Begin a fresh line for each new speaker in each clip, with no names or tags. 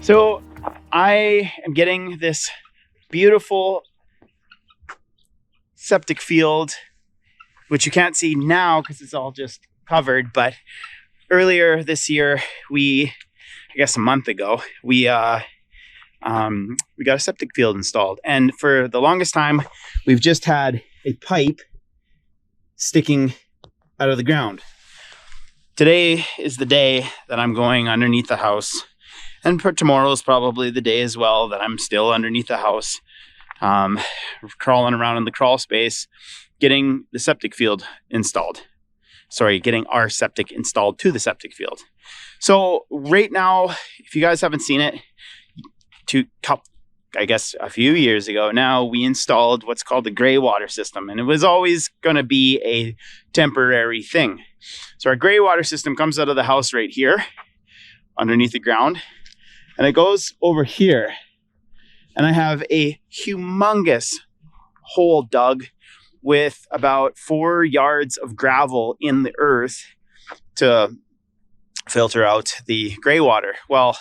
So I am getting this beautiful septic field, which you can't see now because it's all just covered. But earlier this year, I guess a month ago, we got a septic field installed. And for the longest time, we've just had a pipe sticking out of the ground. Today is the day that I'm going underneath the house. And tomorrow is probably the day as well that I'm still underneath the house, crawling around in the crawl space, getting the septic field installed. Sorry, getting our septic installed to the septic field. So right now, if you guys haven't seen it, I guess a few years ago now, we installed what's called the gray water system. And it was always going to be a temporary thing. So our gray water system comes out of the house right here, underneath the ground. And it goes over here, and I have a humongous hole dug with about 4 yards of gravel in the earth to filter out the gray water. Well,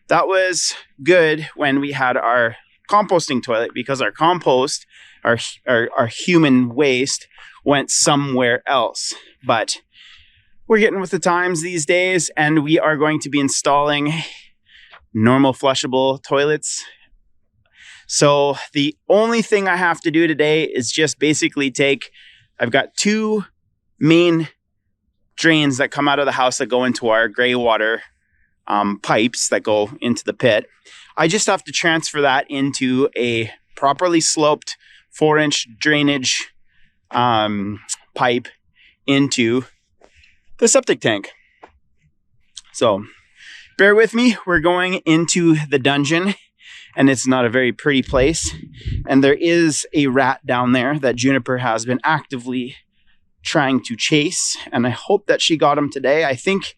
that was good when we had our composting toilet, because our compost, our human waste, went somewhere else. But we're getting with the times these days, and we are going to be installing normal flushable toilets. So the only thing I have to do today is just basically I've got 2 main drains that come out of the house that go into our gray water pipes that go into the pit. I just have to transfer that into a properly sloped 4-inch drainage pipe into the septic tank. So bear with me, we're going into the dungeon, and it's not a very pretty place. And there is a rat down there that Juniper has been actively trying to chase, and I hope that she got him today. I think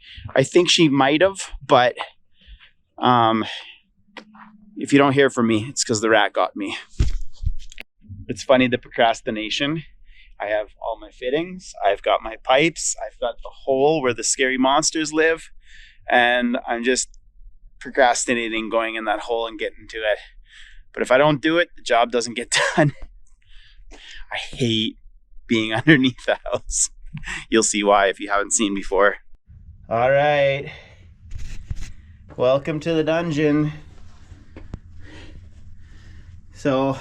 she might have, but if you don't hear from me, it's because the rat got me. It's funny, the procrastination. I have all my fittings, I've got my pipes, I've got the hole where the scary monsters live, and I'm just procrastinating going in that hole and getting to it. But if I don't do it, the job doesn't get done. I hate being underneath the house. You'll see why if you haven't seen before. All right. Welcome to the dungeon. So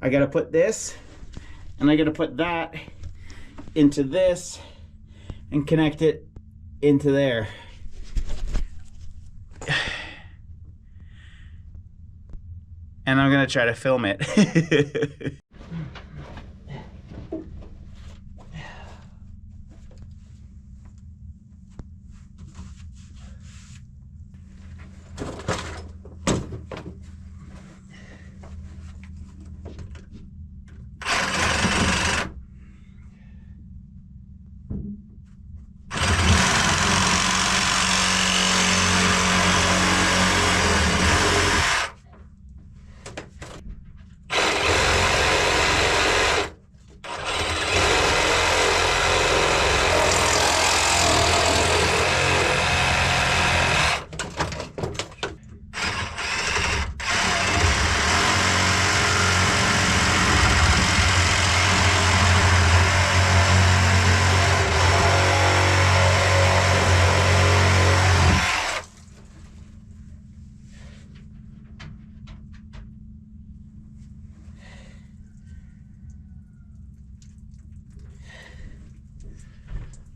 I gotta put this, and I gotta put that into this and connect it into there. And I'm gonna try to film it.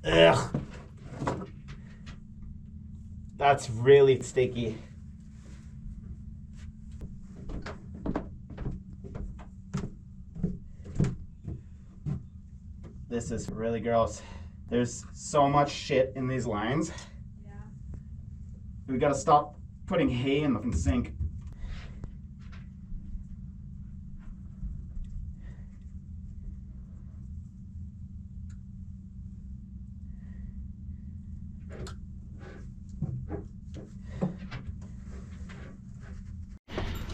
Ugh. That's really sticky. This is really gross. There's so much shit in these lines. Yeah. We gotta stop putting hay in the sink.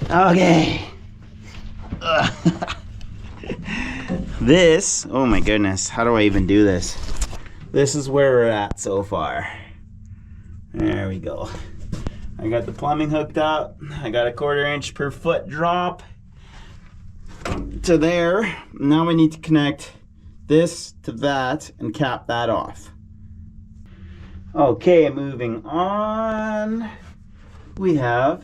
Okay. This, oh my goodness, how do I even do this? This is where we're at so far. There we go. I got the plumbing hooked up. I got a 1/4 inch per foot drop to there. Now we need to connect this to that and cap that off. Okay, moving on. We have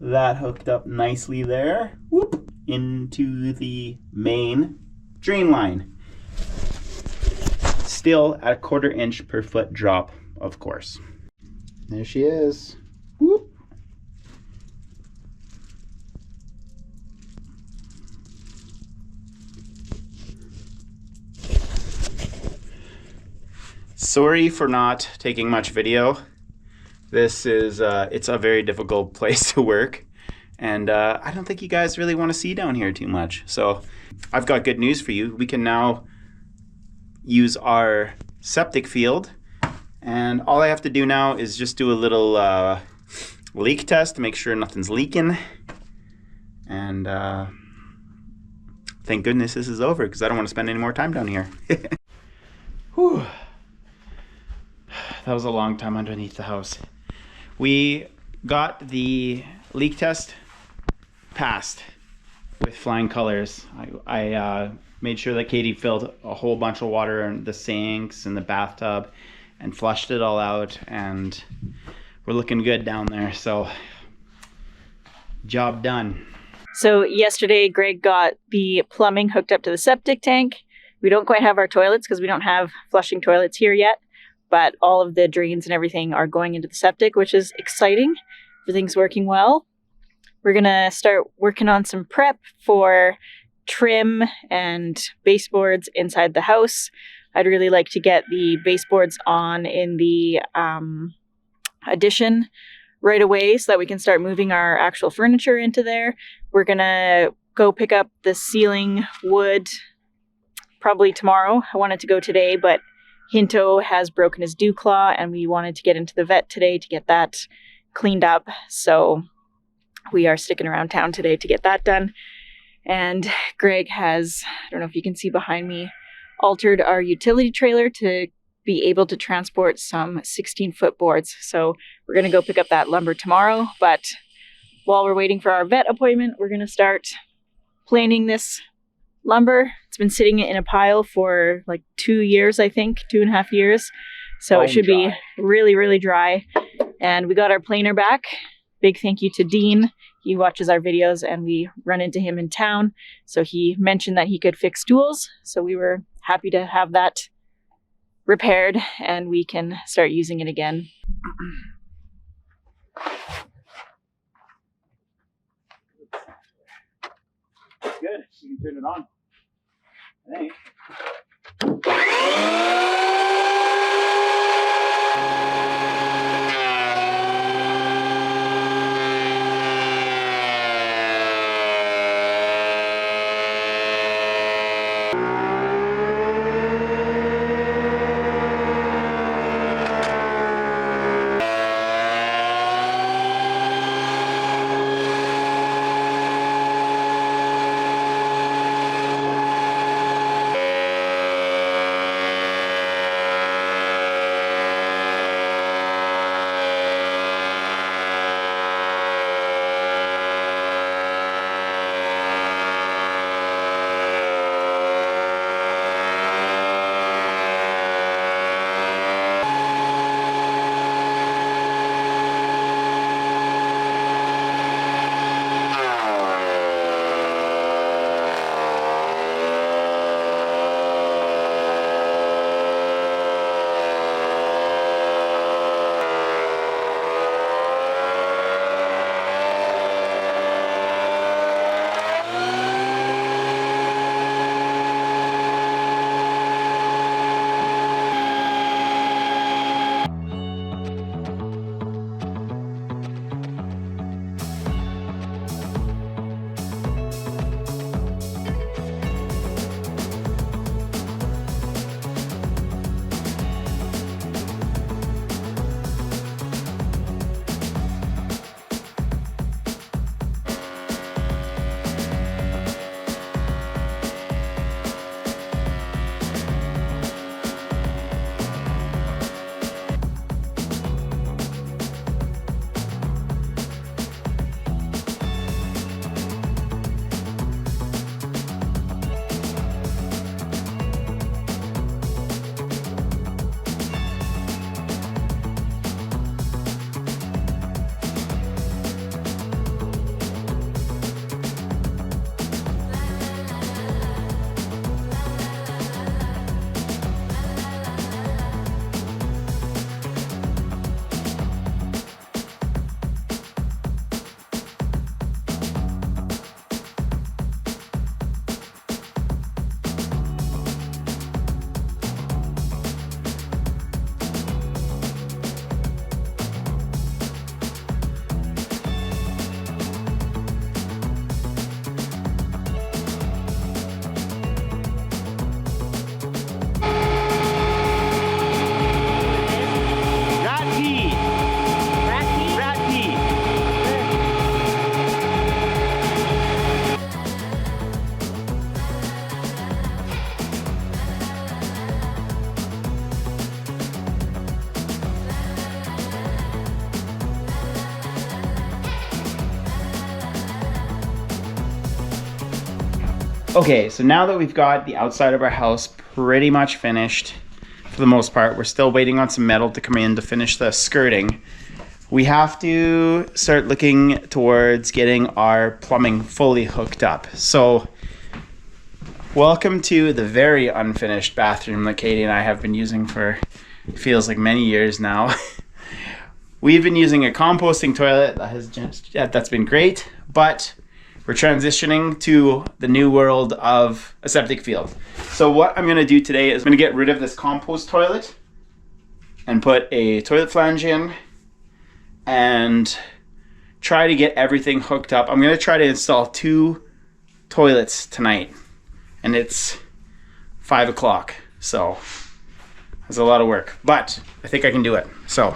that hooked up nicely there. Whoop, into the main drain line. Still at a 1/4 inch per foot drop, of course. There she is. Whoop. Sorry for not taking much video. This is, it's a very difficult place to work. And I don't think you guys really want to see down here too much. So I've got good news for you. We can now use our septic field. And all I have to do now is just do a little leak test to make sure nothing's leaking. And thank goodness this is over because I don't want to spend any more time down here. Whew. That was a long time underneath the house. We got the leak test passed with flying colors. I made sure that Katie filled a whole bunch of water in the sinks and the bathtub and flushed it all out, and we're looking good down there. So job done.
So yesterday Greg got the plumbing hooked up to the septic tank. We don't quite have our toilets because we don't have flushing toilets here yet, but all of the drains and everything are going into the septic, which is exciting. Everything's working well. We're gonna start working on some prep for trim and baseboards inside the house. I'd really like to get the baseboards on in the addition right away so that we can start moving our actual furniture into there. We're gonna go pick up the ceiling wood probably tomorrow. I wanted to go today, but Hinto has broken his dew claw and we wanted to get into the vet today to get that cleaned up. So we are sticking around town today to get that done. And Greg has, I don't know if you can see behind me, altered our utility trailer to be able to transport some 16-foot boards. So we're going to go pick up that lumber tomorrow. But while we're waiting for our vet appointment, we're going to start planing this lumber. It's been sitting in a pile for like 2 years, I think, 2.5 years. So it should be really, really dry. And we got our planer back. Big thank you to Dean. He watches our videos and we run into him in town. So he mentioned that he could fix stools. So we were happy to have that repaired and we can start using it again.
Good. You can turn it on. Thanks. Okay, so now that we've got the outside of our house pretty much finished, for the most part, we're still waiting on some metal to come in to finish the skirting. We have to start looking towards getting our plumbing fully hooked up. So, welcome to the very unfinished bathroom that Katie and I have been using for, feels like many years now. We've been using a composting toilet that's been great, but we're transitioning to the new world of a septic field. So what I'm gonna do today is I'm gonna get rid of this compost toilet and put a toilet flange in and try to get everything hooked up. I'm gonna try to install 2 toilets tonight, and it's 5 o'clock, so that's a lot of work, but I think I can do it. So,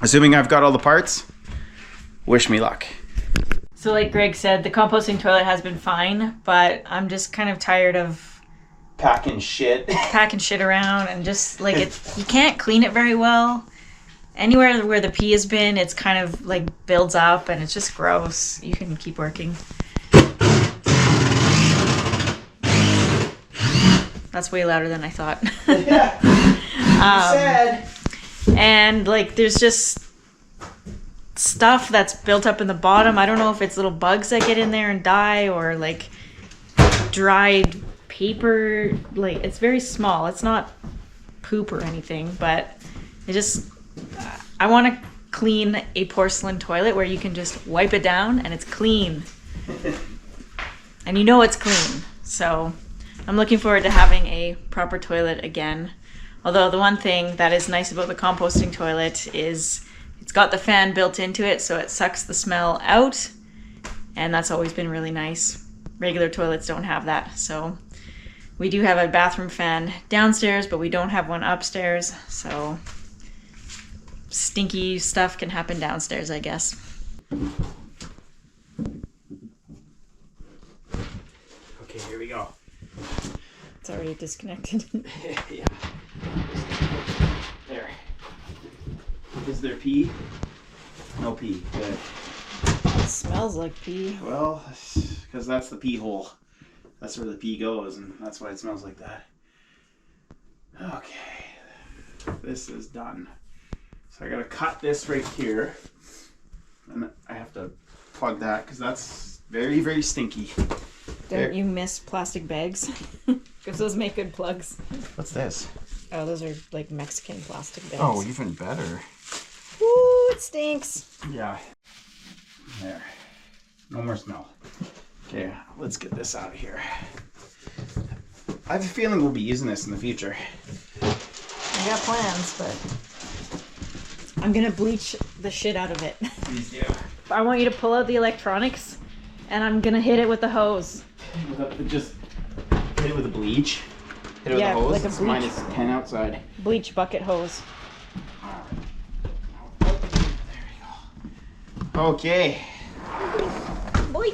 assuming I've got all the parts, wish me luck.
So like Greg said, the composting toilet has been fine, but I'm just kind of tired of
packing shit
around, and just like you can't clean it very well. Anywhere where the pee has been, it's kind of like builds up and it's just gross. You can keep working. That's way louder than I thought.
Yeah.
And like there's just stuff that's built up in the bottom. I don't know if it's little bugs that get in there and die, or like dried paper. Like it's very small. It's not poop or anything, but it just I want to clean a porcelain toilet where you can just wipe it down and it's clean. And you know it's clean. So I'm looking forward to having a proper toilet again. Although the one thing that is nice about the composting toilet is it's got the fan built into it, so it sucks the smell out, and that's always been really nice. Regular toilets don't have that, so we do have a bathroom fan downstairs, but we don't have one upstairs, so stinky stuff can happen downstairs, I guess.
Okay, here we go.
It's already disconnected.
Yeah. There. Is there pee? No pee. Good.
It smells like pee.
Well, because that's the pee hole. That's where the pee goes, and that's why it smells like that. Okay. This is done. So I gotta cut this right here. And I have to plug that, because that's very, very stinky.
Don't you miss plastic bags? Because those make good plugs.
What's this?
Oh, those are like Mexican plastic bags.
Oh, even better.
Ooh, it stinks.
Yeah. There. No more smell. Okay, let's get this out of here. I have a feeling we'll be using this in the future.
I got plans, but I'm gonna bleach the shit out of it.
Please do.
I want you to pull out the electronics, and I'm gonna hit it with the hose.
Just hit it with a bleach. Hit it
Yeah,
with a hose.
like a
It's
bleach.
minus 10 outside.
Bleach bucket hose.
There we go. Okay.
Boy,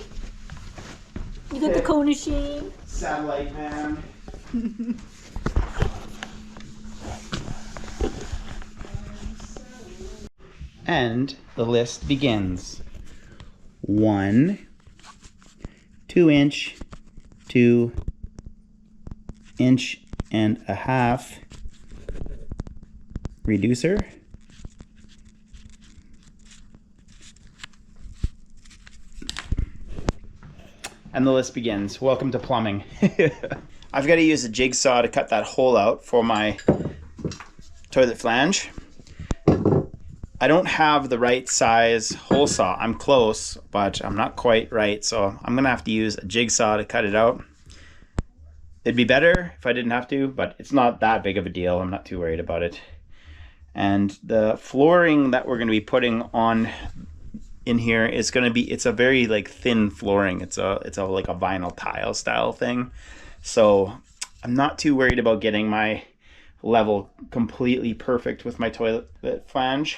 you got the cone machine.
Satellite man. And the list begins. 1 2-inch, 2 inch and a half reducer. And the list begins. Welcome to plumbing. I've got to use a jigsaw to cut that hole out for my toilet flange. I don't have the right size hole saw. I'm close, but I'm not quite right, so I'm gonna have to use a jigsaw to cut it out. It'd be better if I didn't have to, but it's not that big of a deal. I'm not too worried about it. And the flooring that we're gonna be putting on in here is gonna be, it's a very like thin flooring. It's a like a vinyl tile style thing. So I'm not too worried about getting my level completely perfect with my toilet flange.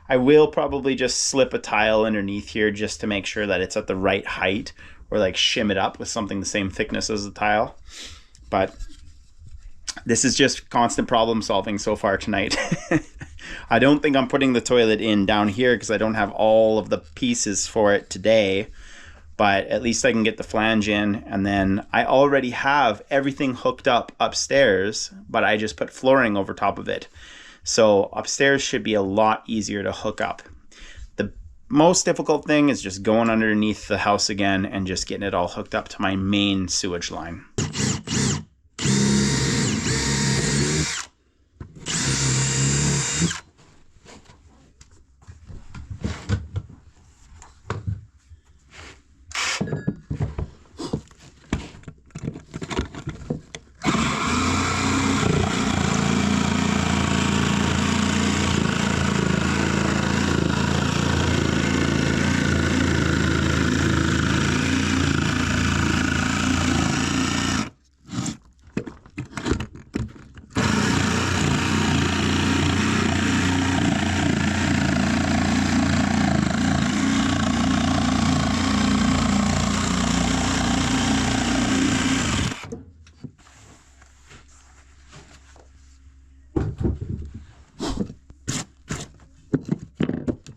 I will probably just slip a tile underneath here just to make sure that it's at the right height, or like shim it up with something the same thickness as the tile. But this is just constant problem solving so far tonight. I don't think I'm putting the toilet in down here because I don't have all of the pieces for it today. but at least I can get the flange in. And then I already have everything hooked up upstairs, but I just put flooring over top of it. So upstairs should be a lot easier to hook up. The most difficult thing is just going underneath the house again and just getting it all hooked up to my main sewage line.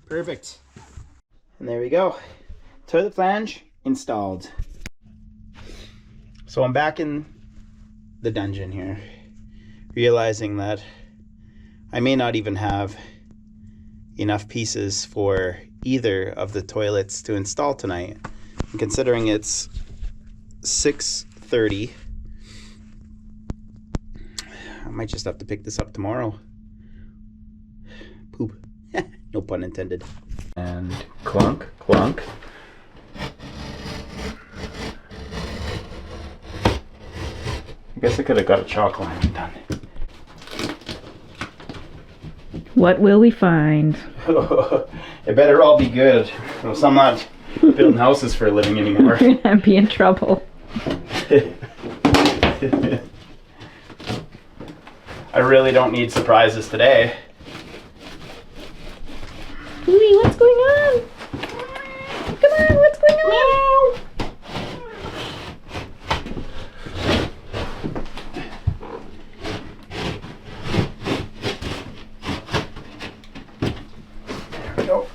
Perfect. And there we go. Toilet flange installed. So I'm back in the dungeon here, realizing that I may not even have enough pieces for either of the toilets to install tonight. And considering it's 6:30, I might just have to pick this up tomorrow. Poop. No pun intended. And clunk, clunk. I guess I could have got a chalk line done.
What will we find?
It better all be good, or else I'm not building houses for a living anymore.
We're gonna be in trouble.
I really don't need surprises today.
Louie, what's going on? Come on, what's going on?
There we go.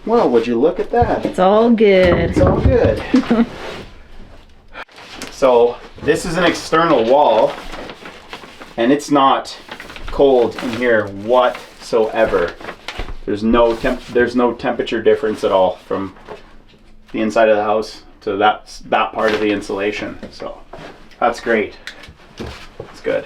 Well, would you look at that?
It's all good.
It's all good. So this is an external wall, and it's not cold in here whatsoever. There's no temperature difference at all from the inside of the house to that part of the insulation. So that's great. It's good.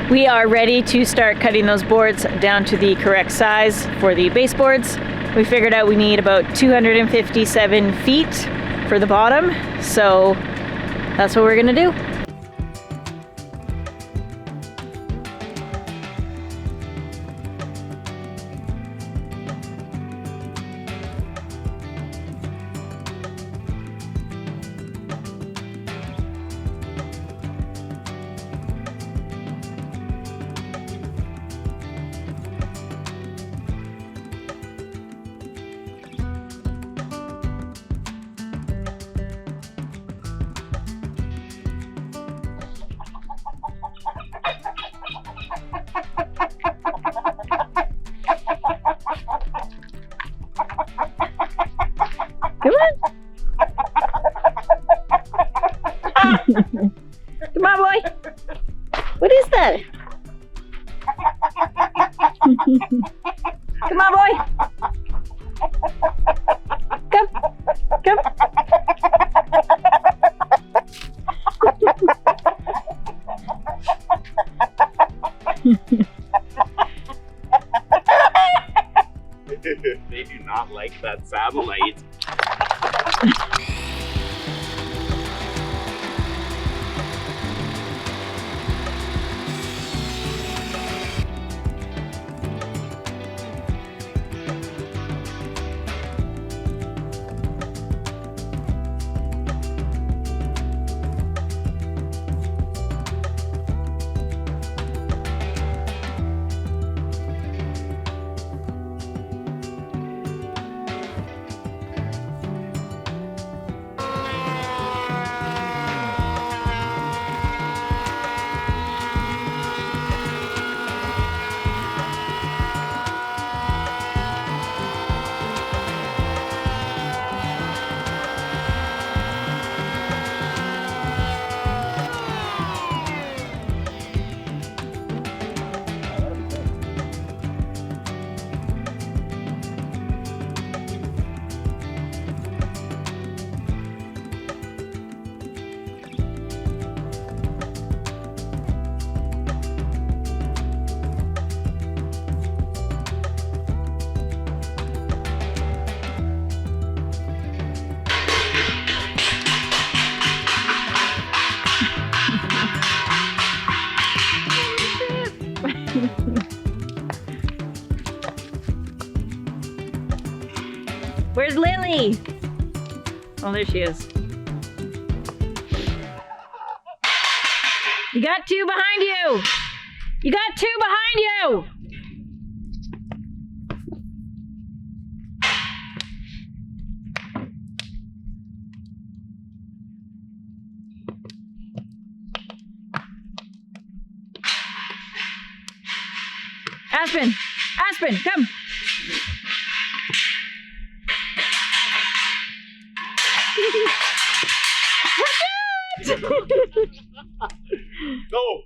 We are ready to start cutting those boards down to the correct size for the baseboards. We figured out we need about 257 feet for the bottom, so that's what we're gonna do. Come on. Come on, boy. What is that? Come on, boy. Come. Come.
They do not like that satellite.
Where's Lily? Oh, there she is. You got two behind you! You got two behind you! Aspen! Aspen, come!
Go!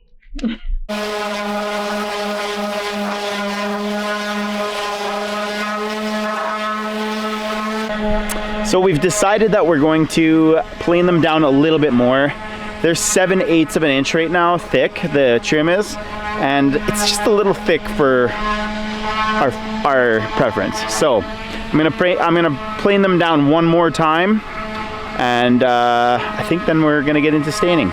So we've decided that we're going to plane them down a little bit more. They're 7/8 of an inch right now thick, the trim is, and it's just a little thick for our preference. So I'm gonna plane them down one more time, and I think then we're gonna get into staining.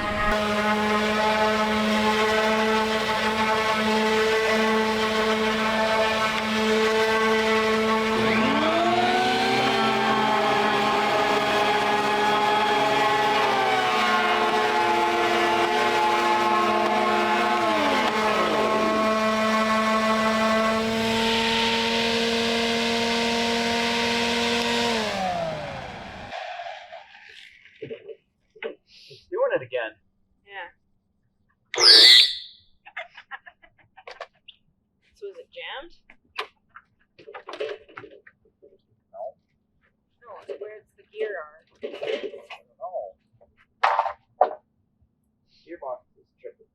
Doing it again.
Yeah. So is it jammed?
No.
No, it's where it's the gear are.
No. Gearbox is tripping.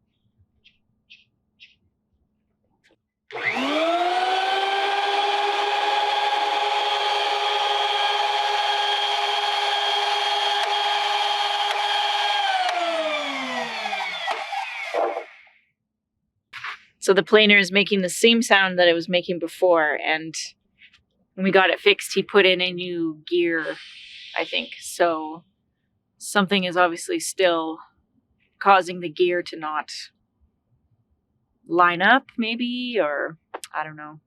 So the planer is making the same sound that it was making before, and when we got it fixed, he put in a new gear, I think. So something is obviously still causing the gear to not line up, maybe, or I don't know.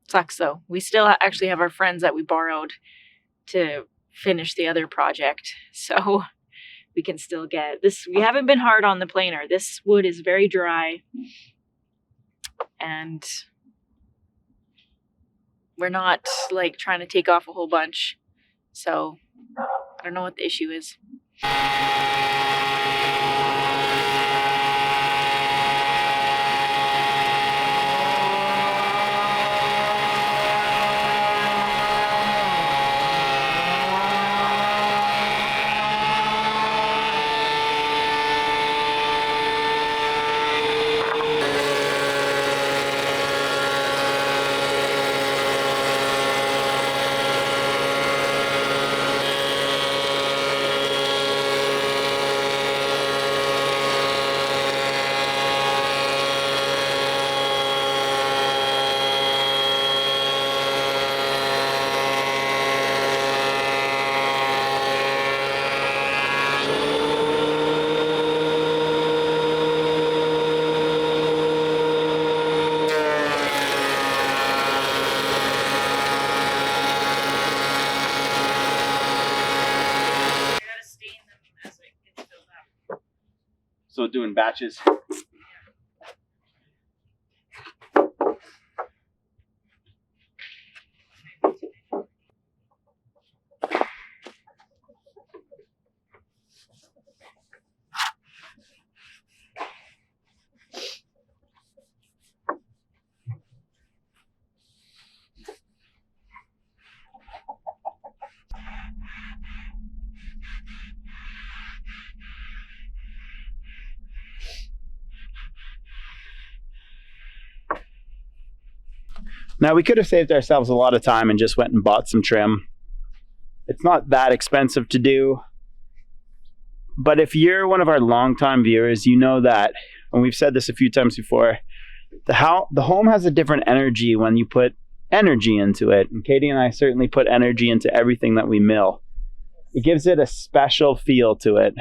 Sucks though. We still actually have our friends that we borrowed to finish the other project, so we can still get this. We haven't been hard on the planer. This wood is very dry. And we're not like trying to take off a whole bunch. So I don't know what the issue is.
also doing batches. Now, we could have saved ourselves a lot of time and just went and bought some trim. It's not that expensive to do. But if you're one of our longtime viewers, you know that, and we've said this a few times before, the home has a different energy when you put energy into it. And Katie and I certainly put energy into everything that we mill. It gives it a special feel to it.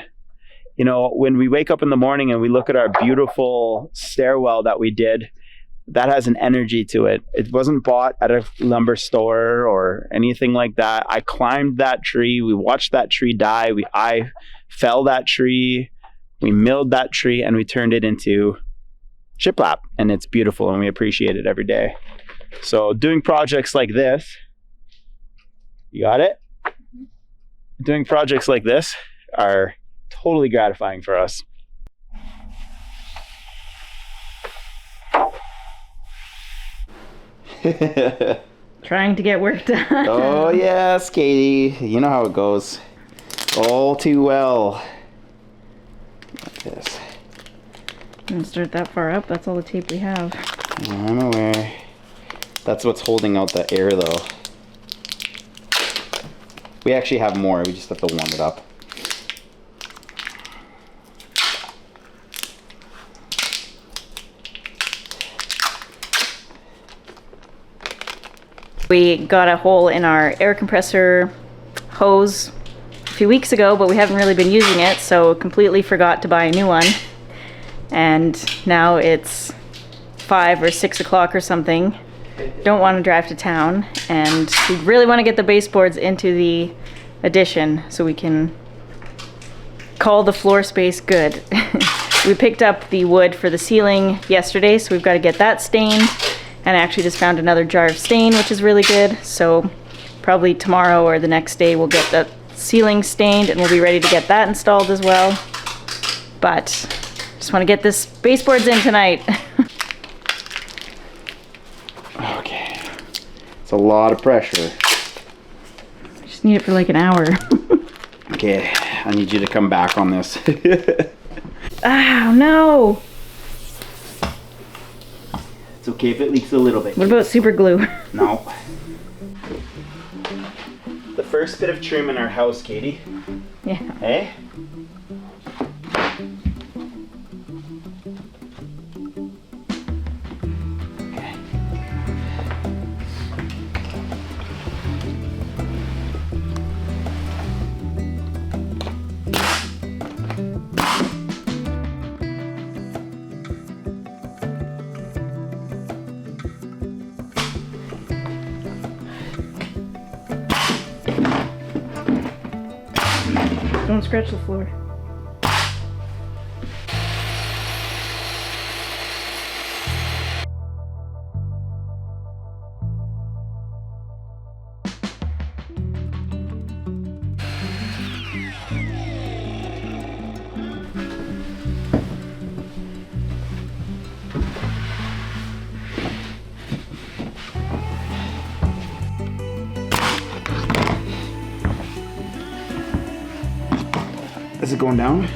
You know, when we wake up in the morning and we look at our beautiful stairwell that we did, that has an energy to it. It wasn't bought at a lumber store or anything like that. I climbed that tree. We watched that tree die. I fell that tree. We milled that tree and we turned it into shiplap. And it's beautiful and we appreciate it every day. So doing projects like this, you got it? Doing projects like this are totally gratifying for us.
Trying to get work done.
Oh yes, Katie. You know how it goes. All too well. Like this.
I'm gonna start that far up. That's all the tape we have.
I'm aware. That's what's holding out the air though. We actually have more. We just have to warm it up.
We got a hole in our air compressor hose a few weeks ago, but we haven't really been using it, so completely forgot to buy a new one. And now it's 5 or 6 o'clock or something. Don't want to drive to town, and we really want to get the baseboards into the addition so we can call the floor space good. We picked up the wood for the ceiling yesterday, so we've got to get that stained. And I actually just found another jar of stain, which is really good. So probably tomorrow or the next day we'll get the ceiling stained and we'll be ready to get that installed as well. But just want to get this baseboards in tonight.
Okay. It's a lot of pressure.
I just need it for like an hour.
Okay, I need you to come back on this.
Oh no!
It's okay if it leaks a little bit.
What about super glue?
No. The first bit of trim in our house, Katie.
Yeah.
Hey?
Don't scratch the floor.
Is it going down?